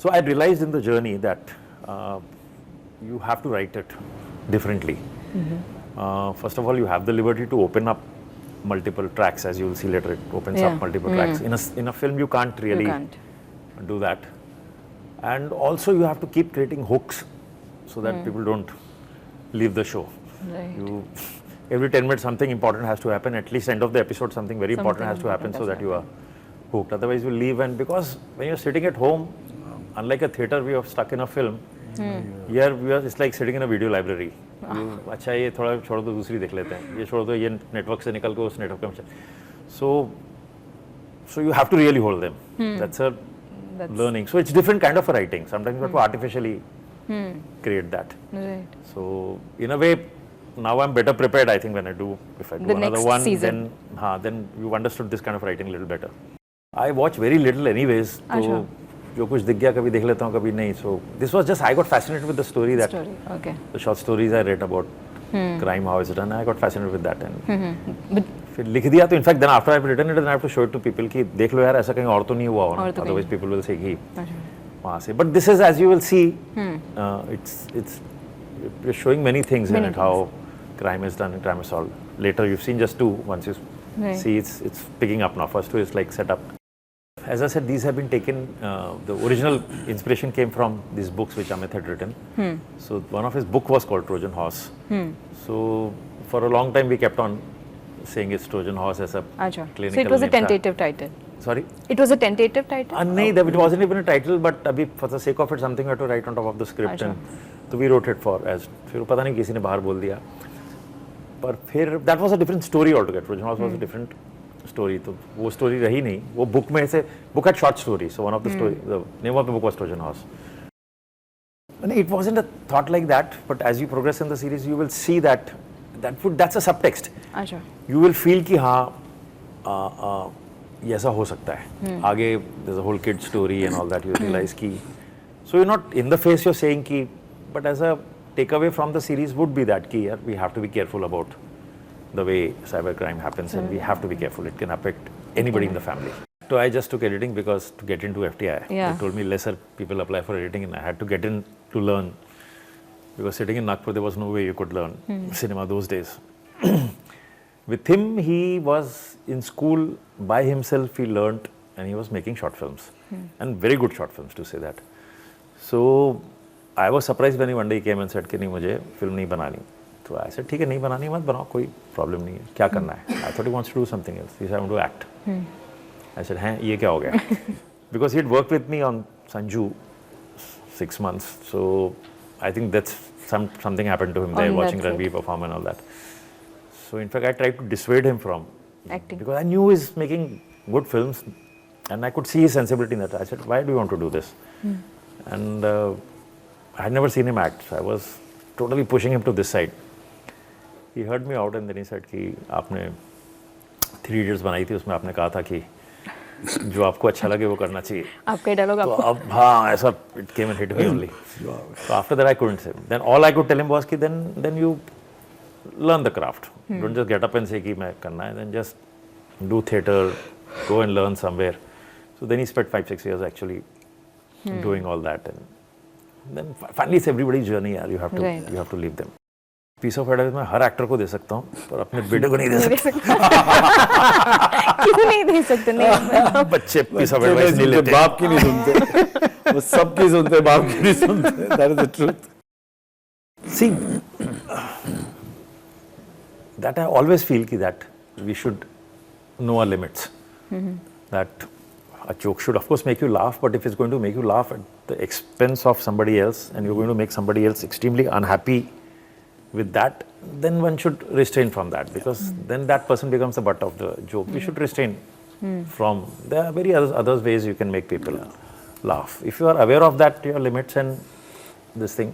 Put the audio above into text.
So I realized in the journey that you have to write it differently. First of all, you have the liberty to open up multiple tracks, as you will see later. It opens up multiple tracks. In a film, you can't really do that. And also, you have to keep creating hooks so that people don't leave the show. Right. Every 10 minutes, something important has to happen. At least end of the episode, something very important has to happen so that you are hooked. Otherwise, you leave. And because when you're sitting at home, unlike a theater, we are stuck in a film. Here, it's like sitting in a video library. अच्छा ये थोड़ा छोड़ दो दूसरी देख लेते हैं ये छोड़ दो ये नेटवर्क से निकल के उस नेटवर्क में so you have to really hold them. That's a learning. So it's different kind of writing. Sometimes you have to artificially create that. Right. So in a way, now I'm better prepared. I think when I do, if I do The another next one, season. then you understood this kind of writing a little better. I watch very little anyways. So जो कुछ दिख गया कभी देख लेता हूँ कभी नहीं. So this was just I got fascinated with the story that the short stories I read about crime, how it's done. I got fascinated with that and फिर लिख दिया तो in fact then after I've written it then I have to show it to people कि देख लो यार ऐसा कहीं और तो नहीं हुआ होगा. Otherwise people will say कि वहाँ से. But this is, as you will see, it's showing many things in it, how crime is done and crime is solved. Later you've seen just two. Once you see it's picking up now. First two is like set up. As I said, these have been taken, the original inspiration came from these books which Amit had written. So one of his book was called Trojan Horse. So for a long time we kept on saying it's Trojan Horse as a clinical So it was a name. tentative title. Sorry? It was a tentative title? No, it wasn't even a title, but for the sake of it, something we had to write on top of the script. And so we wrote it for as, फिर पता नहीं किसी ने बाहर बोल दिया. पर फिर that was a different story altogether. Trojan Horse was a different story. तो वो story रही नहीं. वो book में से book had short stories. So one of the story, the name of the book was Trojan Horse. And it wasn't a thought like that, but as you progress in the series, you will see that that's a subtext. You will feel कि हाँ ये ऐसा हो सकता है. आगे there's a whole kid story and all that. You realize कि so you're not in the face. You're saying कि, but as a takeaway from the series would be that कि we have to be careful about the way cybercrime happens, and we have to be careful. It can affect anybody in the family. So I just took editing because to get into FTI, they told me lesser people apply for editing, and I had to get in to learn. Because sitting in Nagpur, there was no way you could learn cinema those days. With him, he was in school by himself. He learnt, and he was making short films, and very good short films to say that. So I was surprised when he one day came and said कि नहीं मुझे film नहीं बनानी. So I said ठीक है नहीं बनानी मत बनाओ कोई problem नहीं है क्या करना है. I thought he wants to do something else. He said I want to act. I said हैं ये क्या हो गया? Because he had worked with me on Sanju 6 months. So I think that's something happened to him there watching Ranveer perform and all that. So in fact I tried to dissuade him from acting because I knew he's making good films and I could see his sensibility in that. I said why do you want to do this? And I had never seen him act. So I was totally pushing him to this side. He heard me out and then he said कि आपने 3 Idiots बनाई थी उसमें आपने कहा था कि जो आपको अच्छा लगे वो करना चाहिए. आपका डायलॉग तो अब हाँ ऐसा it came and hit me only. So after that I couldn't say. Then all I could tell him was कि then you learn the craft. Don't just get up and say कि मैं करना है. Then just do theatre, go and learn somewhere. So then he spent 5-6 years actually doing all that, and then finally it's everybody's journey. You have to leave them. Piece of advice मैं हर actor को दे सकता हूँ पर अपने बेटे को नहीं दे सकता. क्यों नहीं दे सकते? नहीं बच्चे piece of advice नहीं लेते. बाप की नहीं सुनते. वो सबकी सुनते बाप की नहीं सुनते. That is the truth. See, that I always feel that we should know our limits. That a joke should of course make you laugh, but if it's going to make you laugh at the expense of somebody else and you're going to make somebody else extremely unhappy with that, then one should restrain from that because then that person becomes the butt of the joke. We should restrain from, there are very other ways you can make people laugh. If you are aware of that, your limits and this thing,